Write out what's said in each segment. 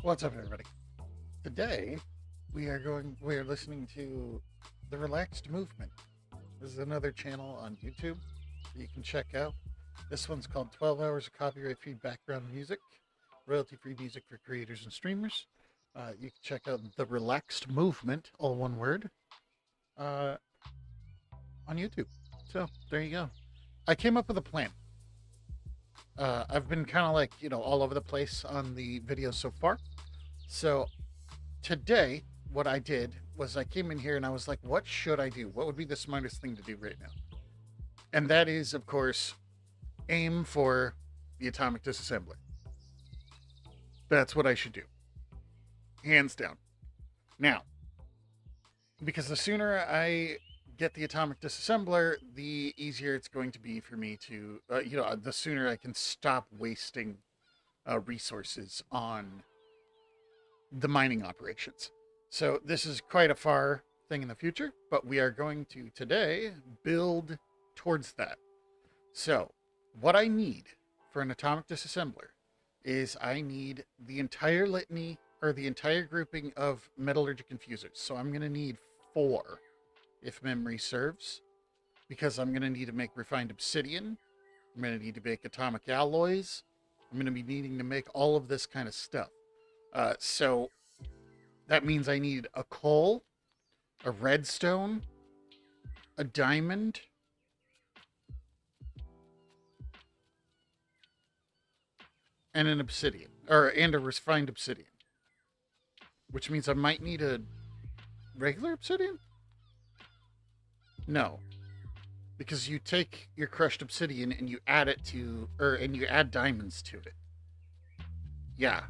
What's up, everybody? Today we are listening to the Relaxed Movement. This is another channel on YouTube that you can check out. This one's called 12 Hours of Copyright Free Background Music, royalty free music for creators and streamers. You can check out the Relaxed Movement, all one word, uh, on YouTube. So there you go. I came up with a plan. I've been kind of like, all over the place on the videos so far. So today, what I did was I came in here and I was like, what should I do? What would be the smartest thing to do right now? And that is, of course, aim for the atomic disassembler. That's what I should do. Hands down. Now, because the sooner I get the atomic disassembler, the easier it's going to be for me to, the sooner I can stop wasting resources on the mining operations. So this is quite a far thing in the future, but we are going to today build towards that. So what I need for an atomic disassembler is I need the entire litany or the entire grouping of metallurgic infusers. So I'm going to need 4 if memory serves, because I'm going to need to make refined obsidian. I'm going to need to make atomic alloys. I'm going to be needing to make all of this kind of stuff. So that means I need a coal, a redstone, a diamond, and an obsidian, and a refined obsidian. Which means I might need a regular obsidian? No. Because you take your crushed obsidian and you add it to, and you add diamonds to it. Yeah.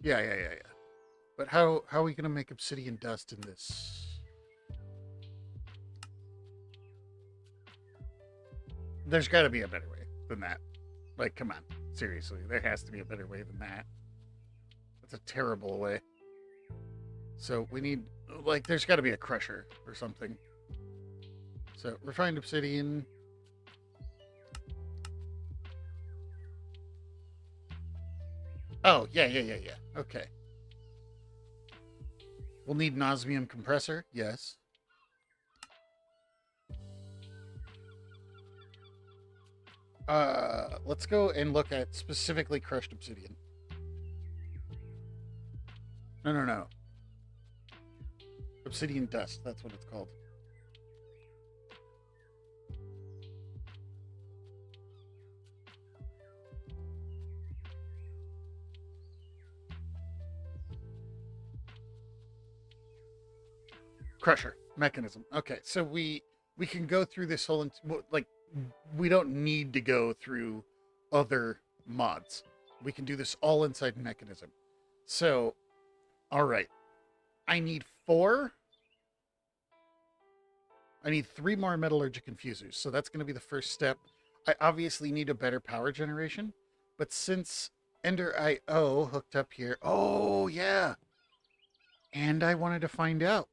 Yeah. But how are we gonna make obsidian dust in this? There's got to be a better way than that. Like, come on, seriously, there has to be a better way than that. That's a terrible way. So we need, like, there's got to be a crusher or something. So refined obsidian. Oh, yeah. Okay. We'll need an osmium compressor, yes. Let's go and look at specifically crushed obsidian. No. Obsidian dust, that's what it's called. Crusher mechanism. Okay, so we can go through this whole, like, we don't need to go through other mods. We can do this all inside mechanism. So, all right. I need 4. I need 3 more metallurgic infusers. So that's going to be the first step. I obviously need a better power generation, but since Ender IO hooked up here, oh yeah. And I wanted to find out.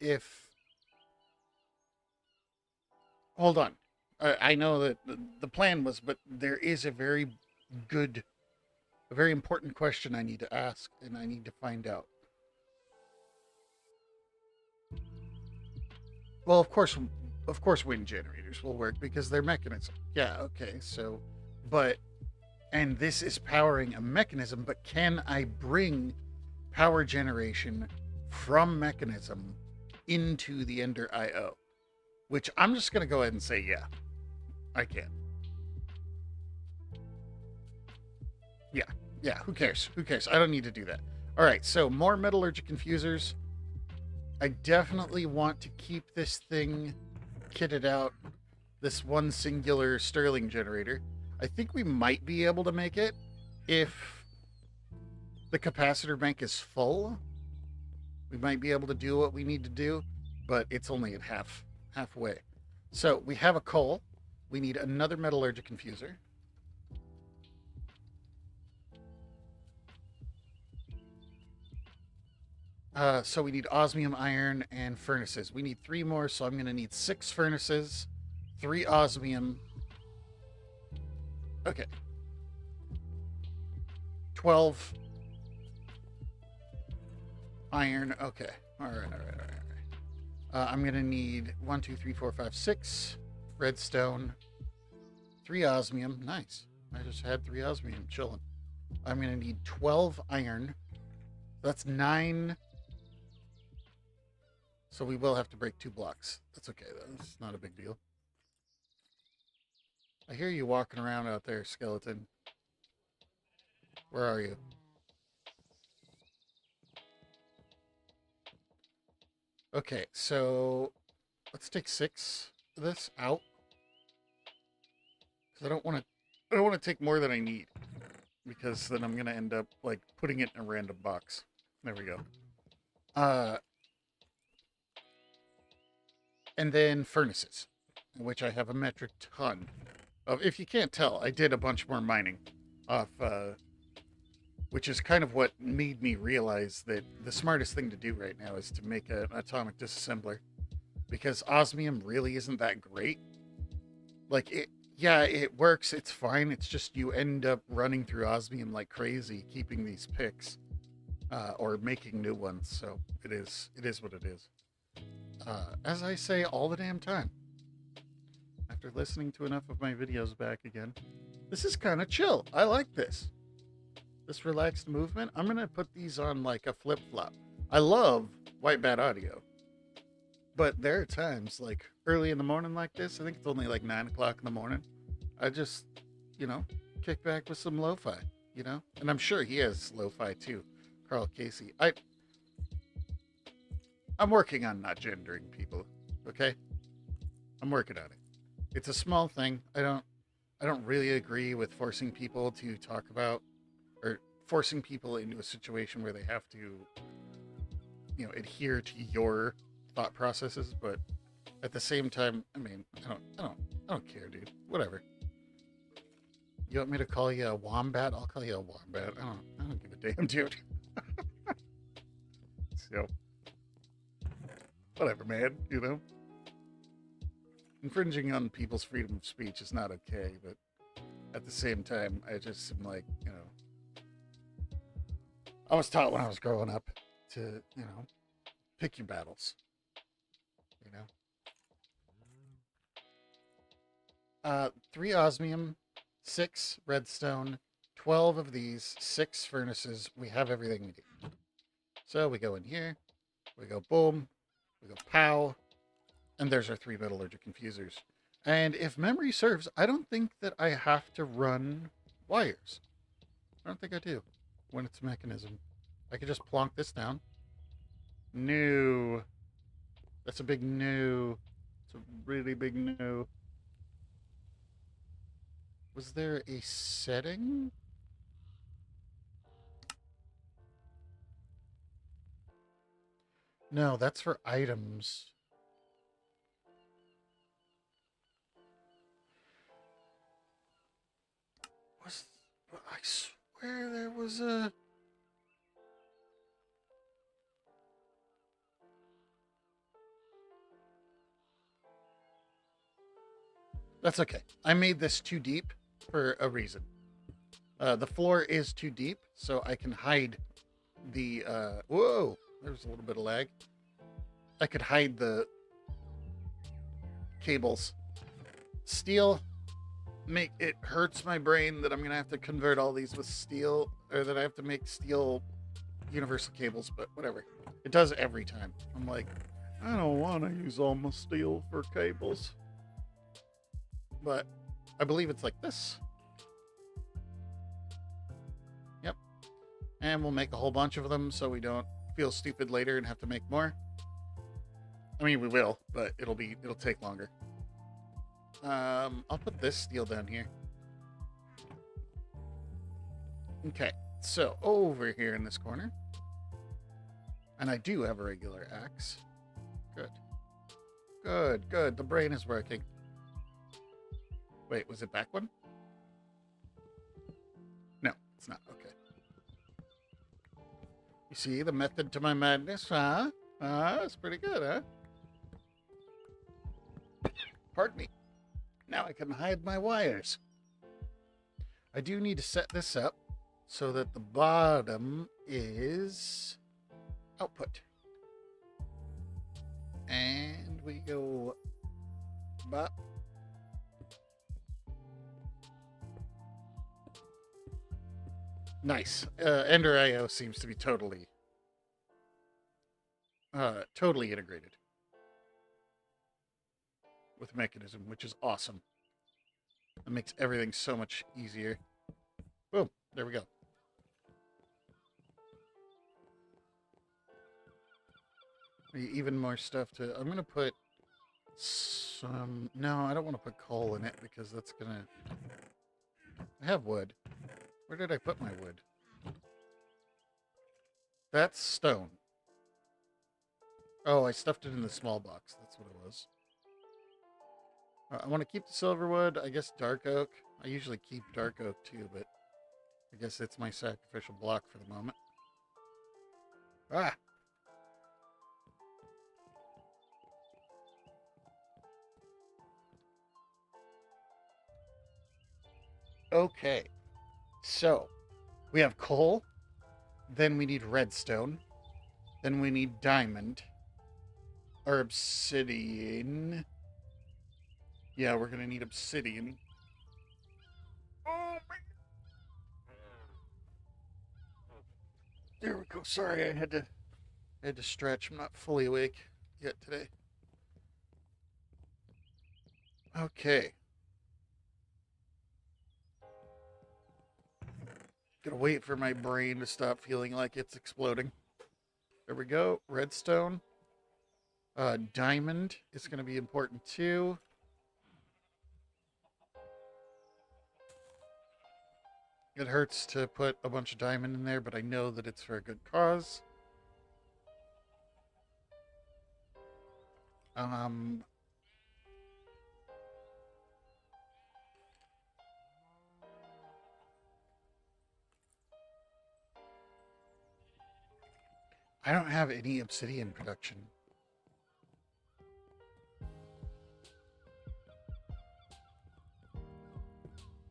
If, hold on. I know that the plan was, but there is a very important question I need to ask, and I need to find out. Well, of course, wind generators will work because they're mechanism. Yeah, okay. So, but and this is powering a mechanism, but can I bring power generation from mechanism into the Ender IO? Which I'm just going to go ahead and say, yeah, I can. Yeah, who cares? I don't need to do that. All right, so more metallurgic infusers. I definitely want to keep this thing kitted out, this one singular Stirling generator. I think we might be able to make it if the capacitor bank is full. We might be able to do what we need to do, but it's only at halfway. So we have a coal. We need another metallurgic infuser. So we need osmium iron and furnaces. We need 3 more, so I'm going to need 6 furnaces, 3 osmium, Okay. 12 iron. Okay. All right. I'm going to need 1, 2, 3, 4, 5, 6 redstone, 3 osmium. Nice. I just had 3 osmium chilling. I'm going to need 12 iron. That's 9. So we will have to break 2 blocks. That's okay, though. It's not a big deal. I hear you walking around out there, skeleton. Where are you? Okay, so let's take 6 of this out. Because I don't want to take more than I need. Because then I'm going to end up, like, putting it in a random box. There we go. And then furnaces, which I have a metric ton of. If you can't tell, I did a bunch more mining off, which is kind of what made me realize that the smartest thing to do right now is to make an atomic disassembler, because osmium really isn't that great. Like, yeah, it works, it's fine, it's just you end up running through osmium like crazy, keeping these picks, or making new ones, so it is what it is. As I say all the damn time, after listening to enough of my videos back again, this is kind of chill. I like this. This relaxed movement. I'm going to put these on like a flip-flop. I love White Bat Audio. But there are times, like early in the morning like this, I think it's only like 9 o'clock in the morning, I just, kick back with some lo-fi, And I'm sure he has lo-fi too, Carl Casey. I'm working on not gendering people, okay? I'm working on it. It's a small thing. I don't really agree with forcing people to talk about, or forcing people into a situation where they have to, adhere to your thought processes, but at the same time, I mean, I don't care, dude. Whatever. You want me to call you a wombat? I'll call you a wombat. I don't give a damn, dude. So, whatever, man, Infringing on people's freedom of speech is not okay, but at the same time, I just am like, I was taught when I was growing up to, pick your battles, 3 osmium, 6 redstone, 12 of these, 6 furnaces. We have everything we need. So we go in here, we go boom, we go pow, and there's our 3 metallurgic infusers. And if memory serves, I don't think that I have to run wires. I don't think I do when it's a mechanism. I could just plonk this down. No. That's a big no. It's a really big no. Was there a setting? No, that's for items. I swear there was a... That's okay. I made this too deep for a reason. The floor is too deep, so I can hide the... Whoa! There's a little bit of lag. I could hide the cables. Steel, it hurts my brain that I'm going to have to convert all these with steel, or that I have to make steel universal cables, but whatever. It does every time. I'm like, I don't want to use all my steel for cables. But I believe it's like this. Yep. And we'll make a whole bunch of them so we don't feel stupid later and have to make more. I mean, we will, but it'll take longer. I'll put this steel down here. Okay, so over here in this corner, and I do have a regular axe. Good. The brain is working. Wait, was it back one? No, it's not. Okay. You see the method to my madness, huh? That's pretty good, huh? Pardon me. Now I can hide my wires. I do need to set this up so that the bottom is output. And we go bop. Nice. Ender IO seems to be totally integrated with Mechanism, which is awesome. It makes everything so much easier. Boom. There we go. Even more stuff to... I'm going to put some... No, I don't want to put coal in it because that's going to... I have wood. Where did I put my wood? That's stone. Oh, I stuffed it in the small box. That's what it was. I want to keep the silver wood. I guess dark oak. I usually keep dark oak too, but I guess it's my sacrificial block for the moment. Ah! Okay. So, we have coal. Then we need redstone. Then we need diamond. Or obsidian. Yeah, we're going to need obsidian. Oh, man. There we go. Sorry, I had to stretch. I'm not fully awake yet today. Okay. Gotta wait for my brain to stop feeling like it's exploding. There we go. Redstone. Diamond is going to be important too. It hurts to put a bunch of diamond in there, but I know that it's for a good cause. I don't have any obsidian production.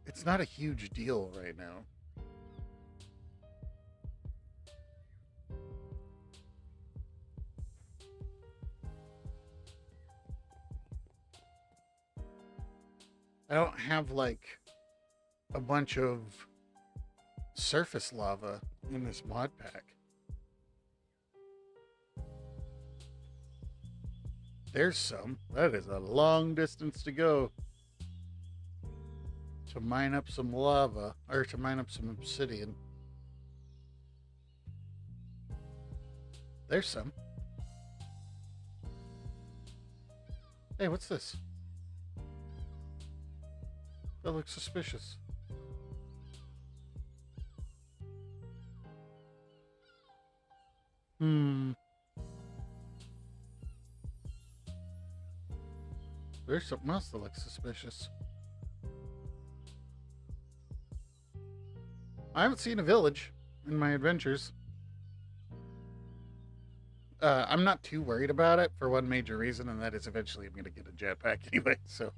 It's not a huge deal right now. I don't have like a bunch of surface lava in this mod pack. There's some. That is a long distance to go to mine up some lava, or to mine up some obsidian. There's some. Hey, what's this? That looks suspicious. There's something else that looks suspicious. I haven't seen a village in my adventures. I'm not too worried about it for one major reason, and that is eventually I'm going to get a jetpack anyway, so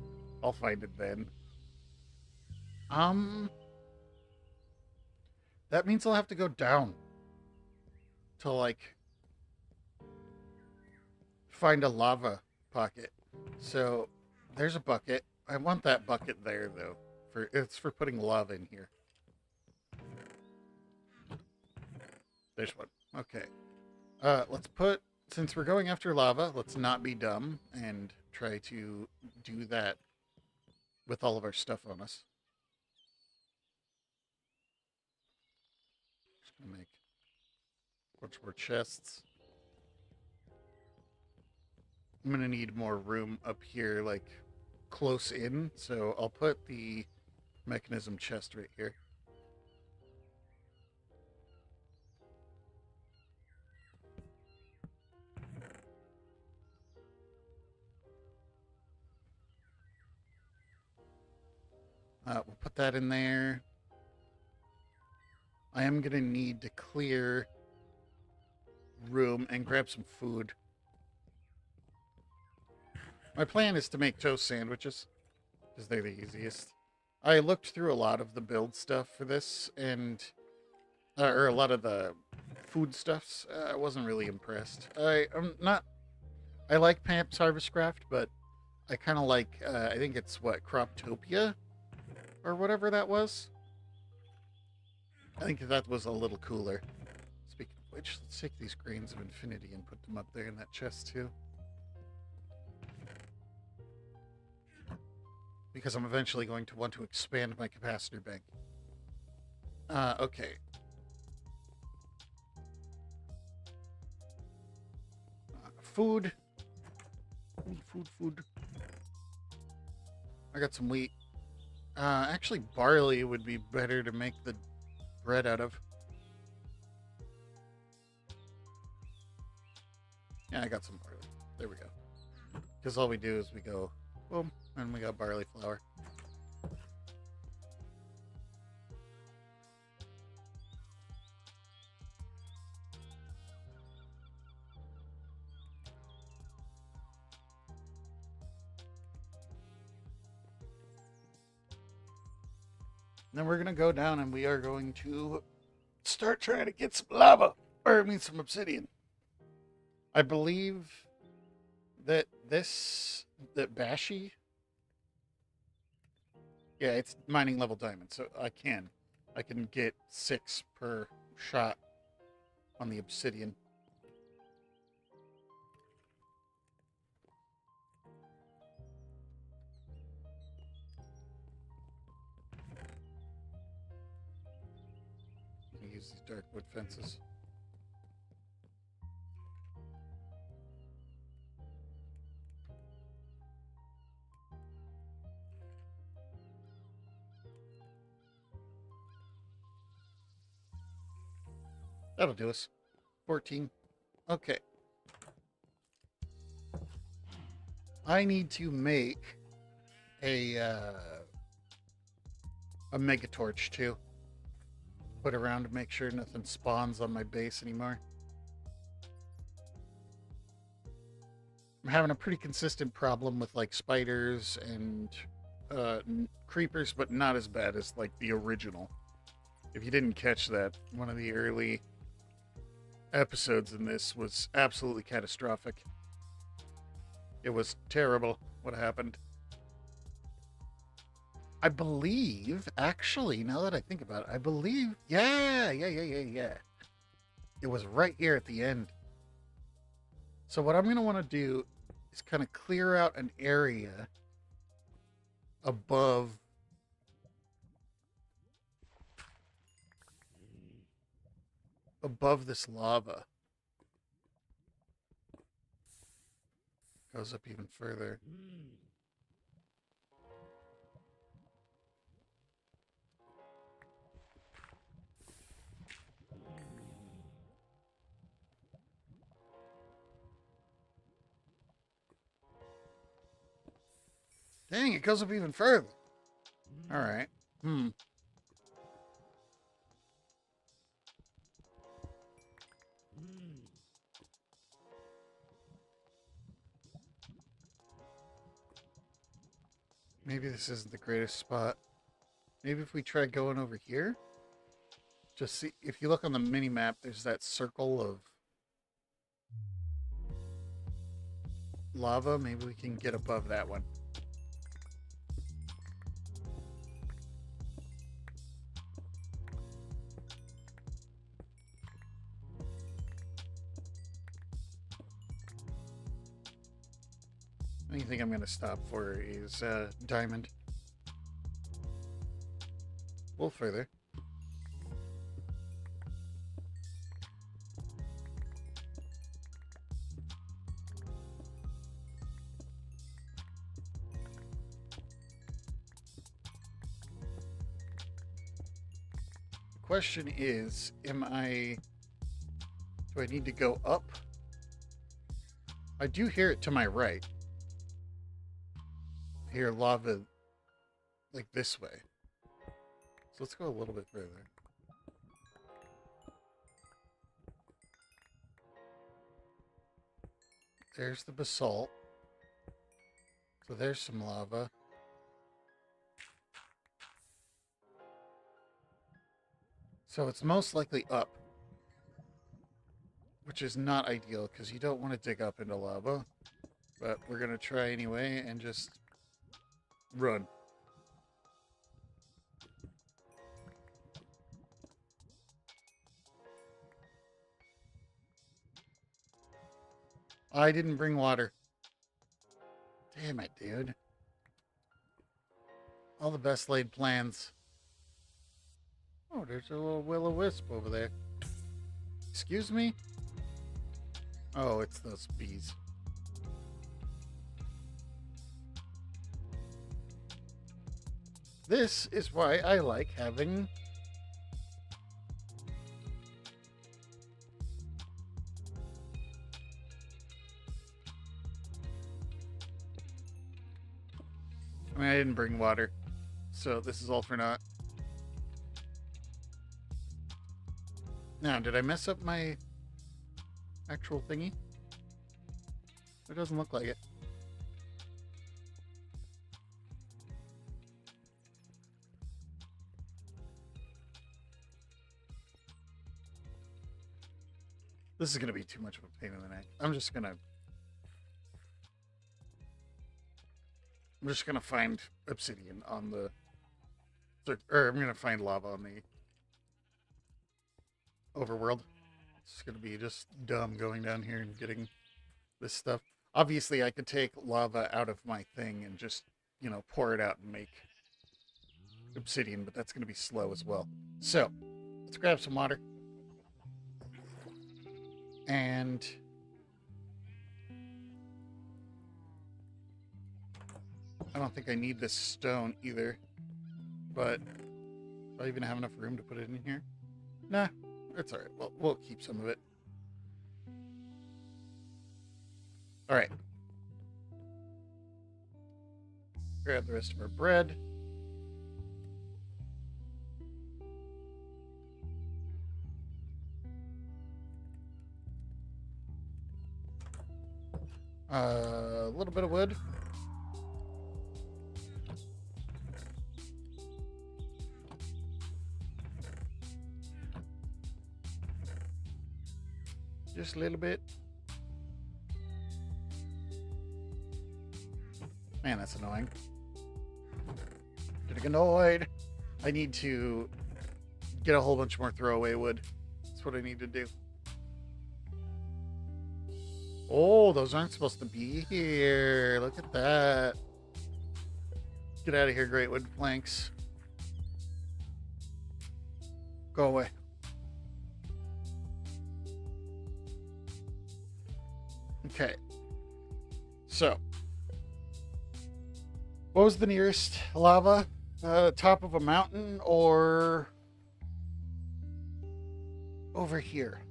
I'll find it then. That means I'll have to go down to, like, find a lava pocket. So, there's a bucket. I want that bucket there, though. It's for putting lava in here. There's one. Okay. Let's put... Since we're going after lava, let's not be dumb and try to do that with all of our stuff on us. Just gonna make a bunch more chests. I'm gonna need more room up here, like close in, so I'll put the mechanism chest right here. We'll put that in there. I am gonna need to clear room and grab some food. My plan is to make toast sandwiches, because they're the easiest. I looked through a lot of the build stuff for this, and or a lot of the food stuffs. I wasn't really impressed. I'm not. I like Pamp's Harvestcraft, but I kind of like. I think it's what Croptopia or whatever that was. I think that was a little cooler. Speaking of which, let's take these grains of infinity and put them up there in that chest too. Because I'm eventually going to want to expand my capacitor bank. Okay. Food. Food. I got some wheat. Actually, barley would be better to make the bread out of. Yeah, I got some barley. There we go. Because all we do is we go, boom, and we got barley flour. And then we're going to go down and we are going to start trying to get some lava. Or, I mean, some obsidian. I believe that that Bashi, yeah, it's mining level diamond, so I can get 6 per shot on the obsidian. Use these dark wood fences. That'll do us. 14. Okay. I need to make a mega torch too. Put around to make sure nothing spawns on my base anymore. I'm having a pretty consistent problem with like spiders and creepers, but not as bad as like the original. If you didn't catch that, one of the early episodes in this was absolutely catastrophic. It was terrible what happened. I believe, actually, now that I think about it, I believe, yeah. It was right here at the end. So what I'm going to want to do is kind of clear out an area above this lava. Goes up even further. Dang, it goes up even further. All right. Maybe this isn't the greatest spot. Maybe if we try going over here? Just see, if you look on the mini map, there's that circle of lava. Maybe we can get above that one. The only thing I'm going to stop for is diamond. A little further. The question is, do I need to go up? I do hear it to my right. I hear lava like this way. So let's go a little bit further. There's the basalt. So there's some lava. So it's most likely up, which is not ideal because you don't want to dig up into lava. But we're going to try anyway and just run. I didn't bring water. Damn it, dude. All the best laid plans. Oh, there's a little will-o-wisp over there. Excuse me? Oh, it's those bees. This is why I like having... I mean, I didn't bring water, so this is all for naught. Now, did I mess up my actual thingy? It doesn't look like it. This is going to be too much of a pain in the neck. I'm just going to find obsidian on the... Or I'm going to find lava on the overworld. It's going to be just dumb going down here and getting this stuff. Obviously, I could take lava out of my thing and just, you know, pour it out and make obsidian, but that's going to be slow as well. So, let's grab some water. And I don't think I need this stone either, but do I even have enough room to put it in here? Nah, it's all right. Well, we'll keep some of it. All right. Grab the rest of our bread. A little bit of wood. Just a little bit. Man, that's annoying. Getting annoyed. I need to get a whole bunch more throwaway wood. That's what I need to do. Oh, those aren't supposed to be here. Look at that. Get out of here, great wood planks. Go away. Okay. So, what was the nearest lava? Top of a mountain or over here?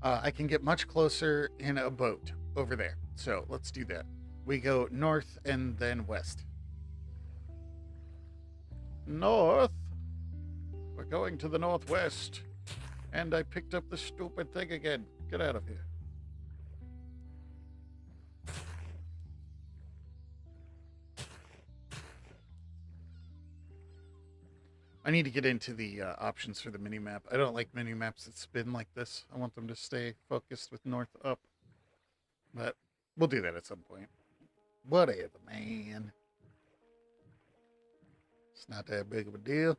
I can get much closer in a boat over there. So let's do that. We go north and then west. North? We're going to the northwest. And I picked up the stupid thing again. Get out of here. I need to get into the options for the mini-map. I don't like mini-maps that spin like this. I want them to stay focused with north up. But we'll do that at some point. Whatever, man. It's not that big of a deal.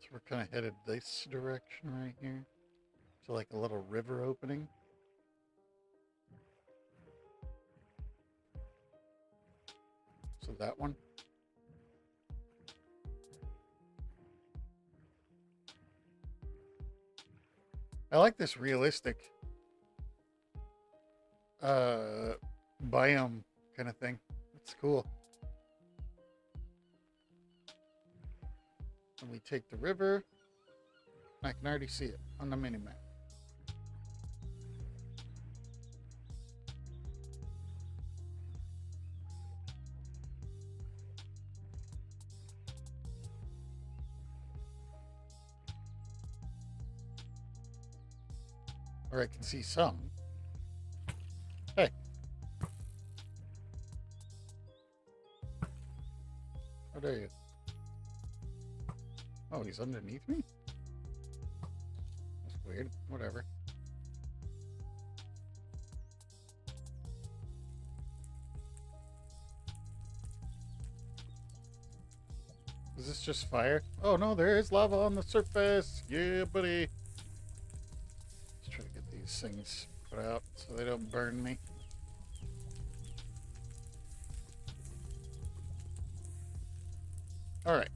So we're kind of headed this direction right here. To like a little river opening. So that one. I like this realistic biome kind of thing. It's cool. And we take the river. I can already see it on the mini-map. Or I can see some. Hey. What are you? Oh, he's underneath me? That's weird. Whatever. Is this just fire? Oh no, there is lava on the surface. Yeah, buddy. Let's try to get these things put out so they don't burn me. All right.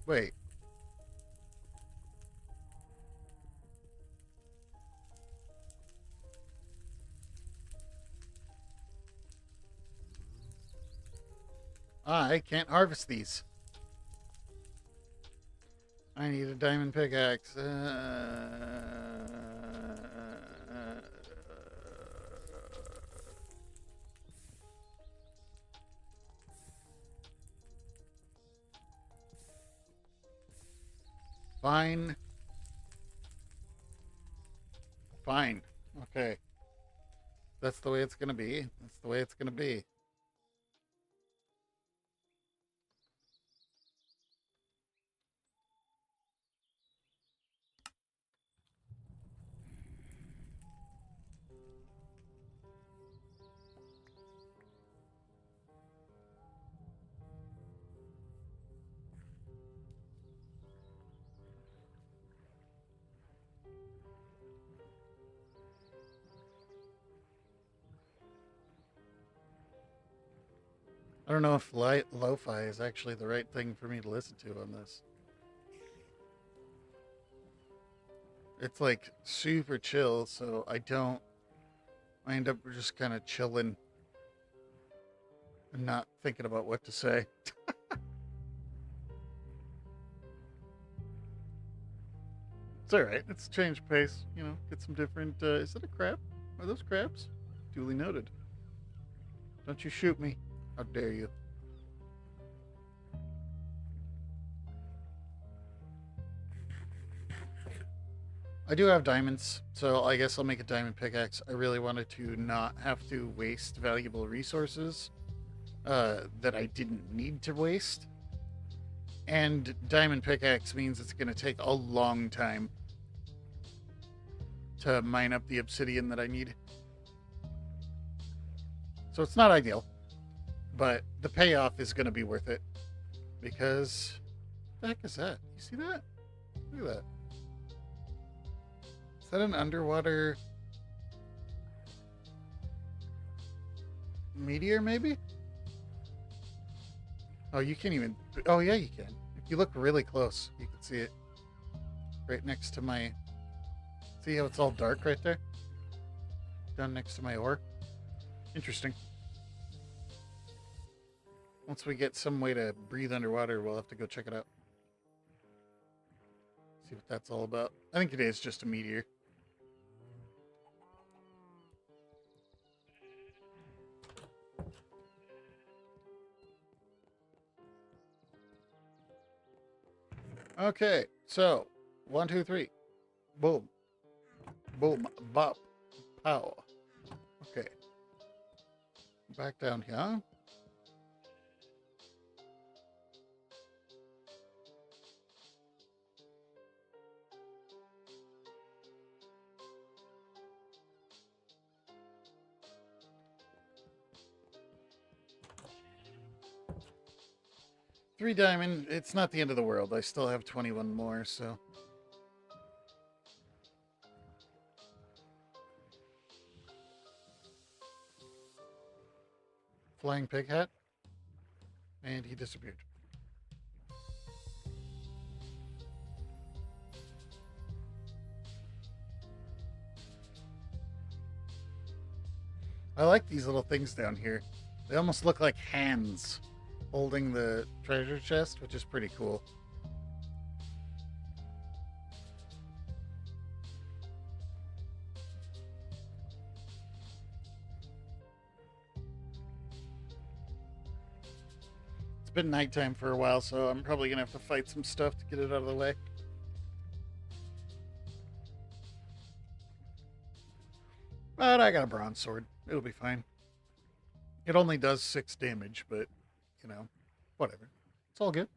Wait. I can't harvest these. I need a diamond pickaxe. Fine. Fine. Okay. That's the way it's going to be. That's the way it's going to be. I don't know if lo-fi is actually the right thing for me to listen to on this. It's like super chill, so I end up just kind of chilling and not thinking about what to say. It's all right. It's change pace, get some different. Is it a crab? Are those crabs? Duly noted. Don't you shoot me. How dare you? I do have diamonds, so I guess I'll make a diamond pickaxe. I really wanted to not have to waste valuable resources that I didn't need to waste. And diamond pickaxe means it's going to take a long time to mine up the obsidian that I need. So it's not ideal, but the payoff is going to be worth it because what the heck is that? You see that? Look at that. Is that an underwater meteor, maybe? Oh, you can't even... Oh, yeah, you can. If you look really close, you can see it right next to my... See how it's all dark right there? Down next to my ore? Interesting. Once we get some way to breathe underwater, we'll have to go check it out. See what that's all about. I think it is just a meteor. Okay, so 1, 2, 3. Boom. Boom. Bop. Pow. Okay. Back down here. Three diamond. It's not the end of the world. I still have 21 more, so. Flying pig hat. And he disappeared. I like these little things down here. They almost look like hands holding the treasure chest, which is pretty cool. It's been nighttime for a while, so I'm probably going to have to fight some stuff to get it out of the way. But I got a bronze sword. It'll be fine. It only does 6 damage, but, you know, whatever. It's all good.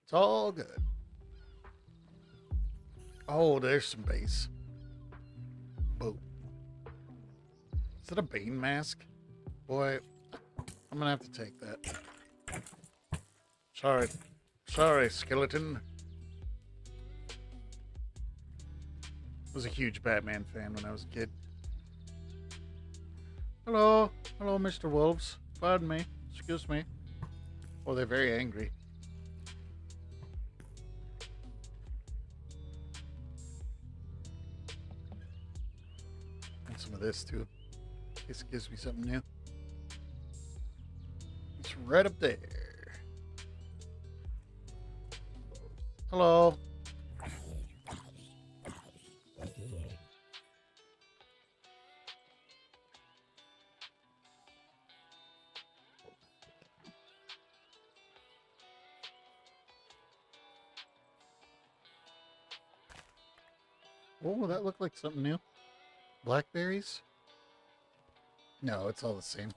It's all good. Oh, there's some base. Boom. Is that a Bane mask? Boy, I'm gonna have to take that. Sorry. Sorry, skeleton. I was a huge Batman fan when I was a kid. Hello. Hello, Mr. Wolves. Pardon me. Excuse me. Oh, they're very angry. And some of this, too. In case it gives me something new. It's right up there. Hello. Oh, that looked like something new. Blackberries? No, it's all the same.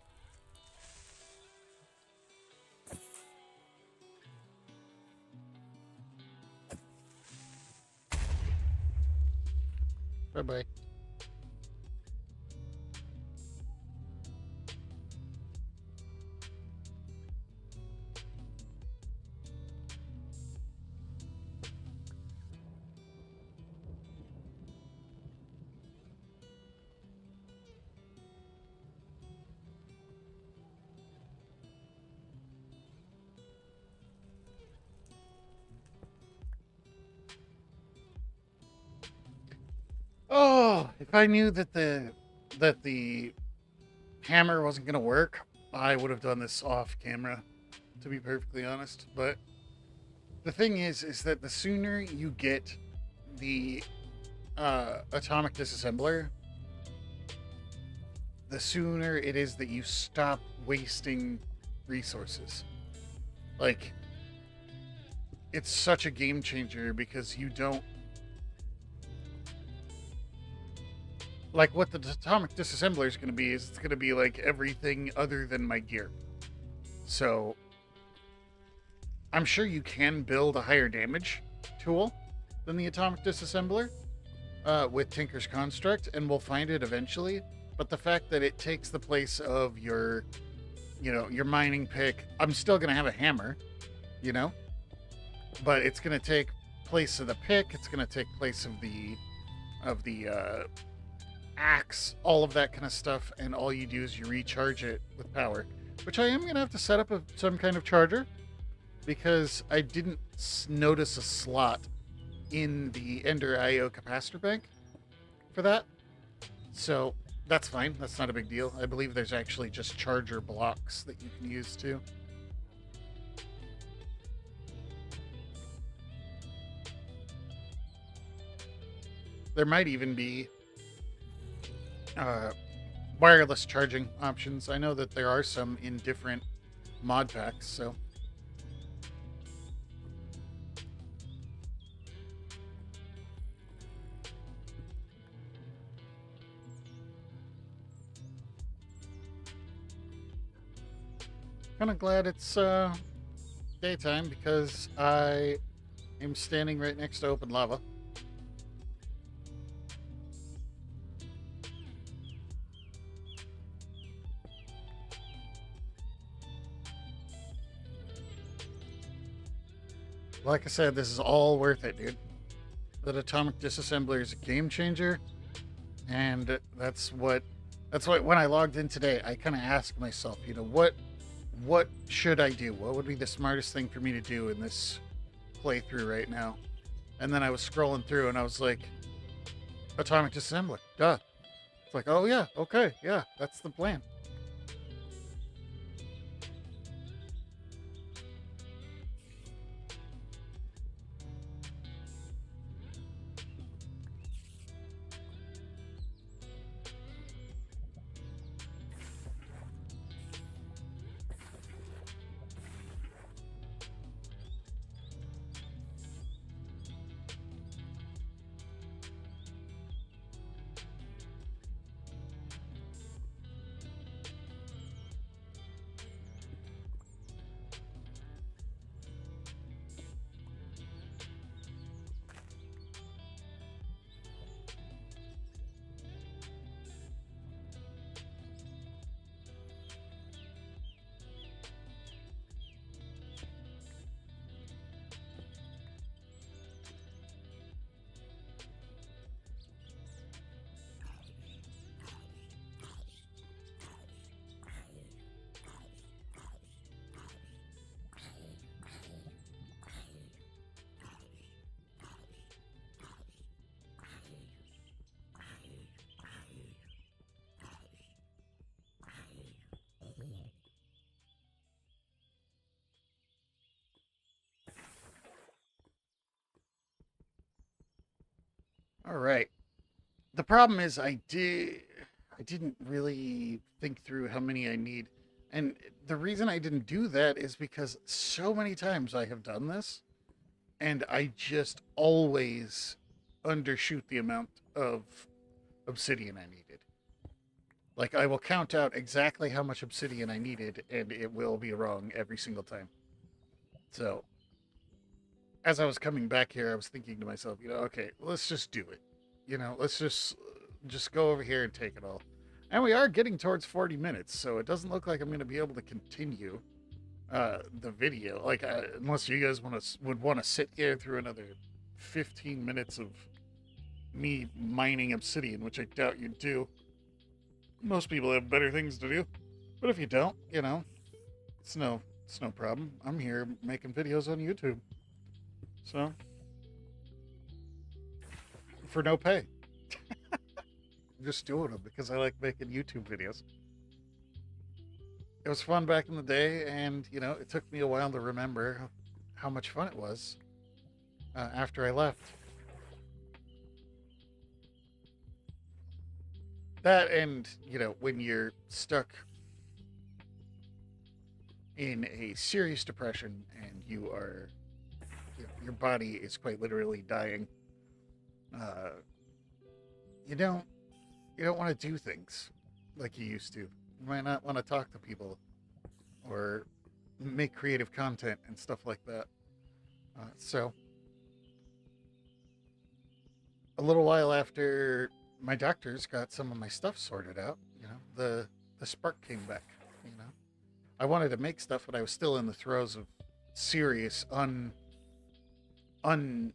Bye-bye. Oh, if I knew that the hammer wasn't gonna work, I would have done this off camera, to be perfectly honest. But the thing is that the sooner you get the atomic disassembler, the sooner it is that you stop wasting resources. Like, it's such a game changer because you don't. Like, what the atomic disassembler is going to be is it's going to be like everything other than my gear. So, I'm sure you can build a higher damage tool than the atomic disassembler with Tinker's Construct, and we'll find it eventually. But the fact that it takes the place of your, your mining pick, I'm still going to have a hammer, but it's going to take place of the pick. It's going to take place of the axe, all of that kind of stuff, and all you do is you recharge it with power, which I am going to have to set up some kind of charger because I didn't notice a slot in the Ender IO capacitor bank for that. So that's fine. That's not a big deal. I believe there's actually just charger blocks that you can use too. There might even be wireless charging options. I know that there are some in different mod packs, so. Kind of glad it's daytime because I am standing right next to open lava. Like I said, this is all worth it, dude. That atomic disassembler is a game changer, and that's what when I logged in today, I kind of asked myself, what should I do? What would be the smartest thing for me to do in this playthrough right now? And then I was scrolling through, and I was like, atomic disassembler, duh. It's like, oh yeah, okay, yeah, that's the plan. All right. The problem is I didn't really think through how many I need. And the reason I didn't do that is because so many times I have done this and I just always undershoot the amount of obsidian I needed. Like I will count out exactly how much obsidian I needed and it will be wrong every single time. So, as I was coming back here, I was thinking to myself, okay, let's just do it. Let's just go over here and take it all. And we are getting towards 40 minutes, so it doesn't look like I'm going to be able to continue the video. Like, unless you guys would want to sit here through another 15 minutes of me mining obsidian, which I doubt you do. Most people have better things to do. But if you don't, it's no problem. I'm here making videos on YouTube. So, for no pay. I'm just doing them because I like making YouTube videos. It was fun back in the day, and it took me a while to remember how much fun it was after I left. That and when you're stuck in a serious depression and your body is quite literally dying. Uh, you don't you don't want to do things like you used to. You might not want to talk to people or make creative content and stuff like that. So a little while after my doctors got some of my stuff sorted out, the spark came back. You know, I wanted to make stuff, but I was still in the throes of serious untreated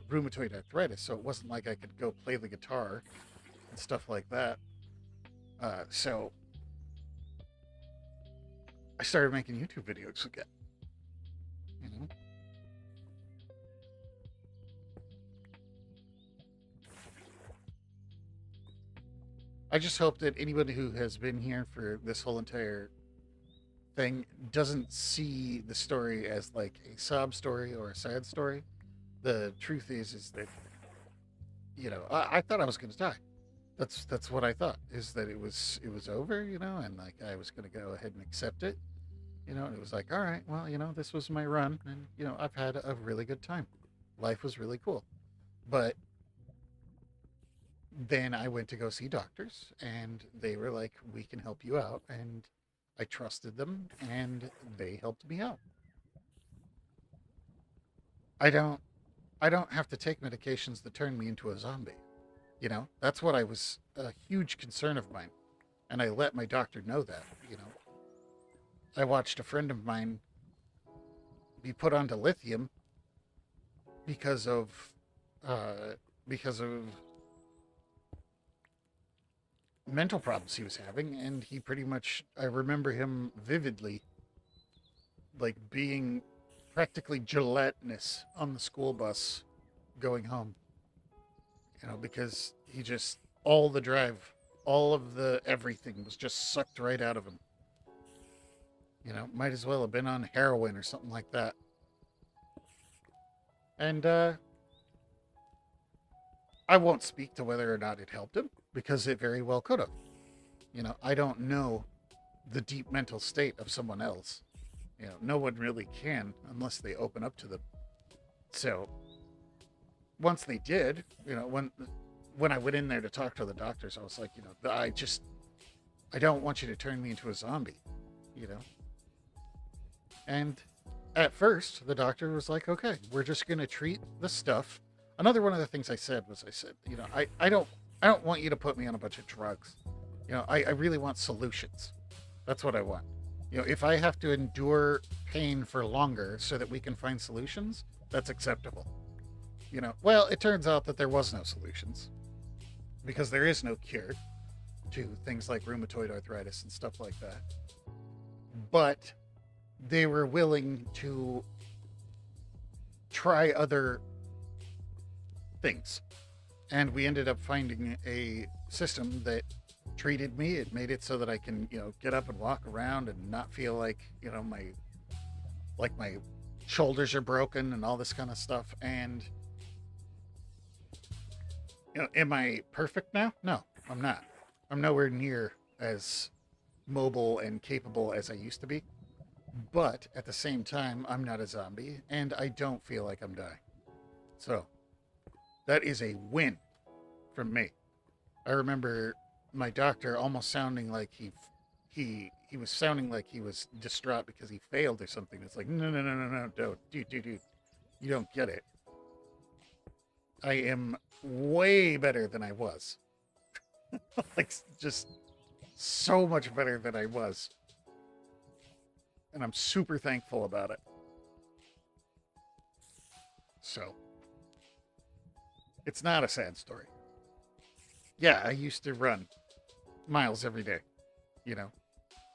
rheumatoid arthritis, so it wasn't like I could go play the guitar and stuff like that. So I started making YouTube videos again. You know, I just hope that anybody who has been here for this whole entire thing doesn't see the story as like a sob story or a sad story. The truth is that I thought I was going to die. That's what I thought, is that it was over, and like I was going to go ahead and accept it. And it was like, all right, well, this was my run, and I've had a really good time. Life was really cool. But then I went to go see doctors, and they were like, we can help you out. And I trusted them, and they helped me out. I don't I don't have to take medications that turn me into a zombie. That's what I was a huge concern of mine. And I let my doctor know that. I watched a friend of mine be put onto lithium because of uh, because of mental problems he was having, and he pretty much, I remember him vividly, like being practically gelatinous on the school bus going home. because he just, all the drive, all of the everything was just sucked right out of him. Might as well have been on heroin or something like that. And I won't speak to whether or not it helped him because it very well could have. I don't know the deep mental state of someone else. No one really can unless they open up to them. So once they did, when I went in there to talk to the doctors, I was like, I don't want you to turn me into a zombie, you know. And at first, the doctor was like, okay, we're just going to treat the stuff. Another one of the things I said was, I don't want you to put me on a bunch of drugs. I really want solutions. That's what I want. If I have to endure pain for longer so that we can find solutions, that's acceptable. Well, it turns out that there was no solutions because there is no cure to things like rheumatoid arthritis and stuff like that. But they were willing to try other things. And we ended up finding a system that treated me. It made it so that I can, get up and walk around and not feel like, my shoulders are broken and all this kind of stuff. And, am I perfect now? No, I'm not. I'm nowhere near as mobile and capable as I used to be. But at the same time, I'm not a zombie and I don't feel like I'm dying. So that is a win from me. I remember my doctor almost sounding like he was sounding like he was distraught because he failed or something. It's like, no, don't, dude, you don't get it. I am way better than I was. Like, just so much better than I was. And I'm super thankful about it. So, it's not a sad story. Yeah, I used to run miles every day, you know.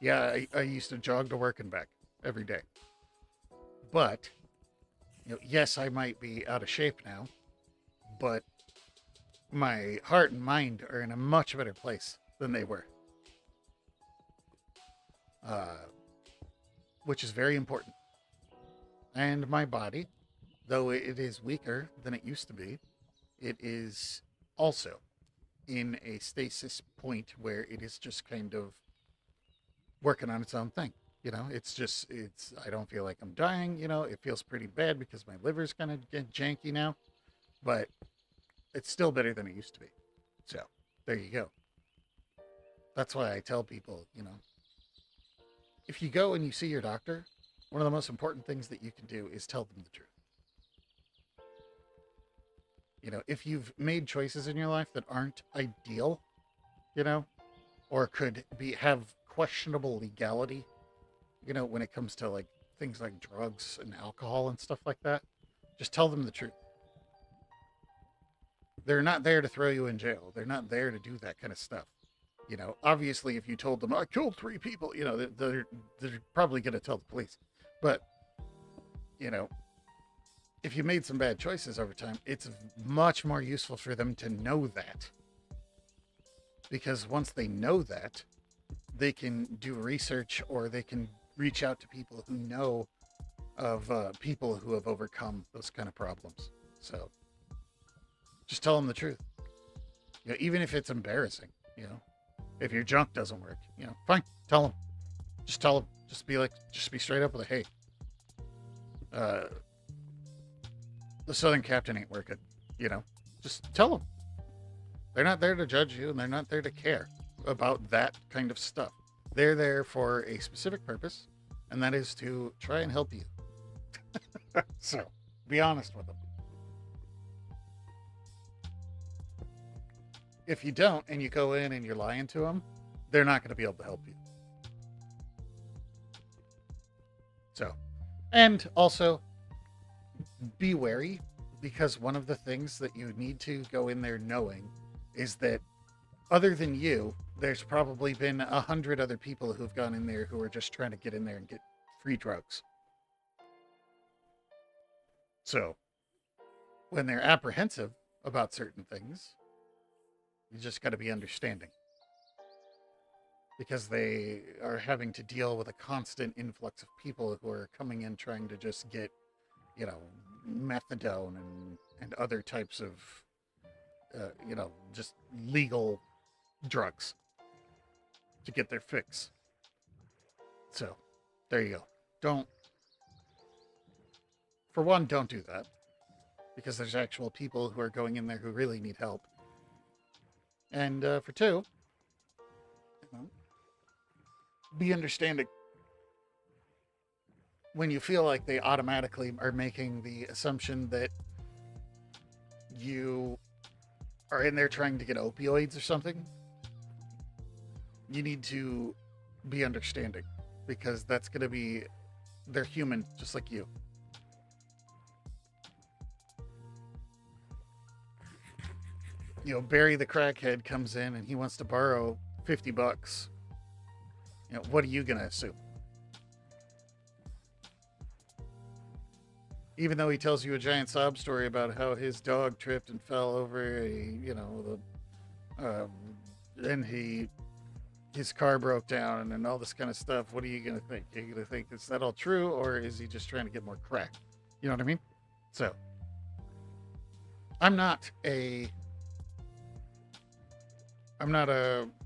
Yeah, I used to jog to work and back every day. But, yes, I might be out of shape now, but my heart and mind are in a much better place than they were. Which is very important. And my body, though it is weaker than it used to be, it is also in a stasis point where it is just kind of working on its own thing. I don't feel like I'm dying. It feels pretty bad because my liver's kind of get janky now, but it's still better than it used to be. So there you go. That's why I tell people, if you go and you see your doctor, one of the most important things that you can do is tell them the truth. If you've made choices in your life that aren't ideal, or could have questionable legality, when it comes to like things like drugs and alcohol and stuff like that, just tell them the truth. They're not there to throw you in jail. They're not there to do that kind of stuff. Obviously, if you told them I killed 3 people, they're probably going to tell the police. But, if you made some bad choices over time, it's much more useful for them to know that. Because once they know that, they can do research or they can reach out to people who know of people who have overcome those kind of problems. So just tell them the truth. Even if it's embarrassing, if your junk doesn't work, fine, tell them. Just tell them. Just be straight up with it. Hey, the Southern Captain ain't working. Just tell them. They're not there to judge you, and they're not there to care about that kind of stuff. They're there for a specific purpose, and that is to try and help you. So, be honest with them. If you don't, and you go in and you're lying to them, they're not going to be able to help you. So, and also, be wary, because one of the things that you need to go in there knowing is that other than you, there's probably been 100 other people who've gone in there who are just trying to get in there and get free drugs. So when they're apprehensive about certain things, You just got to be understanding because they are having to deal with a constant influx of people who are coming in trying to just get, you know, methadone and other types of, just legal drugs to get their fix. So, there you go. Don't, for one, don't do that because there's actual people who are going in there who really need help. And for two, be understanding when you feel like they automatically are making the assumption that you are in there trying to get opioids or something. You need to be understanding because that's going to be, they're human just like you. You know, Barry the crackhead comes in and he wants to borrow $50. You know, what are you going to assume? Even though he tells you a giant sob story about how his dog tripped and fell over and his car broke down and all this kind of stuff, what are you going to think? Are you going to think, is that all true, or is he just trying to get more crack? You know what I mean? So, I'm not a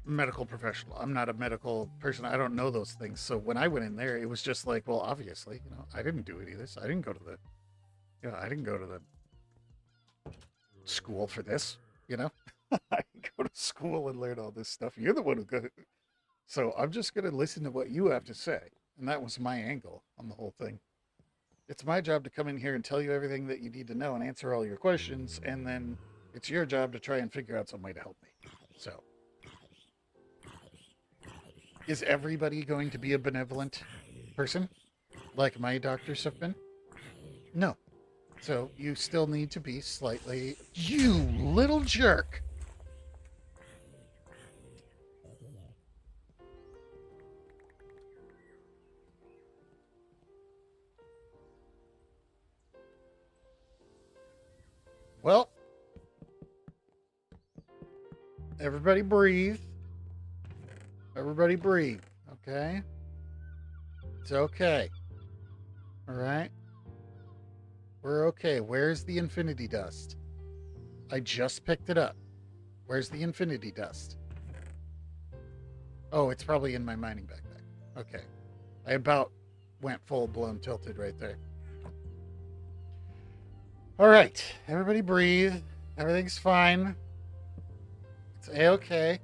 medical professional. I'm not a medical person. I don't know those things. So when I went in there, it was just like, well, obviously, I didn't do any of this. I didn't go to the school for this, I go to school and learn all this stuff. You're the one who got it. So I'm just going to listen to what you have to say. And that was my angle on the whole thing. It's my job to come in here and tell you everything that you need to know and answer all your questions. And then it's your job to try and figure out some way to help me. So, is everybody going to be a benevolent person like my doctors have been? No. So you still need to be slightly... You little jerk! Well, everybody breathe. Everybody breathe, okay? It's okay. All right? We're okay. Where's the infinity dust? I just picked it up. Where's the infinity dust? Oh, it's probably in my mining backpack. Okay. I about went full-blown tilted right there. All right. Everybody breathe. Everything's fine. It's A-okay.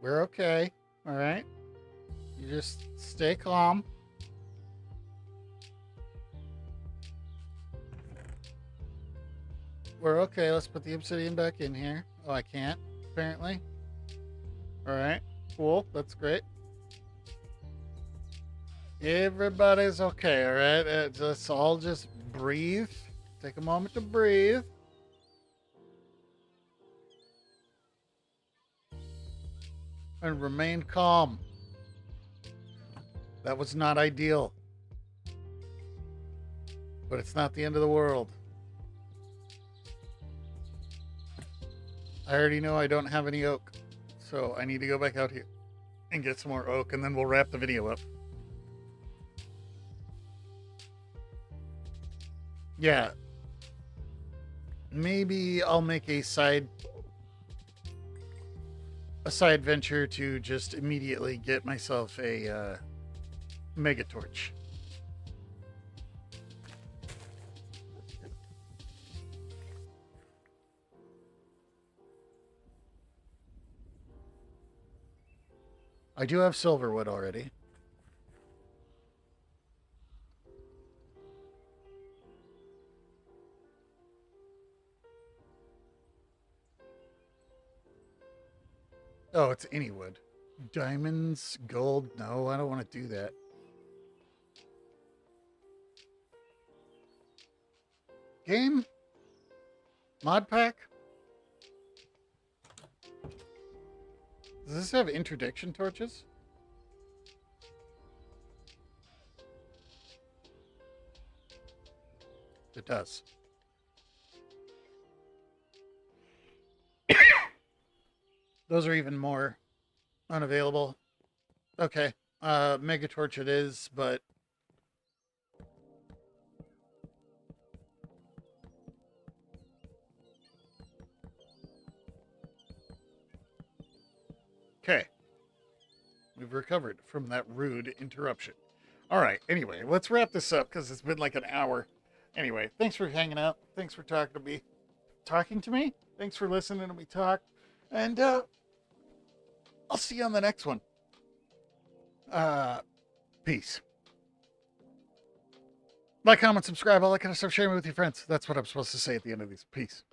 We're okay. All right? You just stay calm. We're okay. Let's put the obsidian back in here. Oh, I can't, apparently. All right. Cool. That's great. Everybody's okay, all right? Let's all just breathe. Take a moment to breathe. And remain calm. That was not ideal. But it's not the end of the world. I already know I don't have any oak. So I need to go back out here and get some more oak, and then we'll wrap the video up. Yeah. Maybe I'll make a side venture to just immediately get myself a mega torch. I do have silverwood already. Oh, it's any wood. Diamonds, gold. No, I don't want to do that. Game? Mod pack? Does this have interdiction torches? It does. Those are even more unavailable. Okay. Megatorch it is, but okay. We've recovered from that rude interruption. All right. Anyway, let's wrap this up because it's been like an hour. Anyway, thanks for hanging out. Thanks for talking to me. Talking to me. Thanks for listening to me talk. And I'll see you on the next one. Uh, peace. Like, comment, subscribe, all that kind of stuff. Share me with your friends. That's what I'm supposed to say at the end of these. Peace.